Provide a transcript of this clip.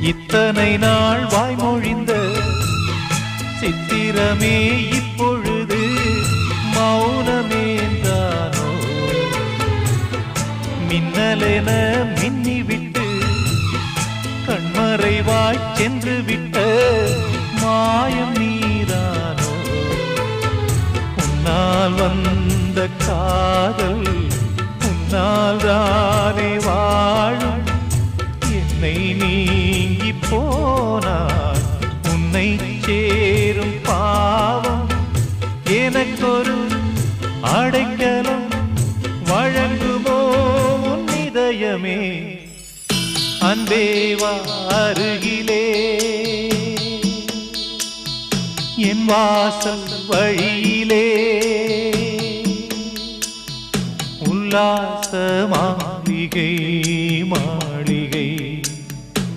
இத்தனை நாள் வாய்மொழிந்த சித்திரமே இப்பொழுது மௌனமேந்தானோ? மின்னலென மின்னிவிட்டு கண்மறைவாய் சென்று விட்ட மாயம் நீதானோ? உன்னால் வந்த காதல் உன்னால் தானே வாழும். என்னை நீங்கி போனார் உன்னை சேரும் பாவம். எனக்கொரு அடைக்கலம் வழங்குமோ உன் இதயமே? அன்பேவா அருகிலே என் வாசல் வழியிலே உல்லாச மாளிகை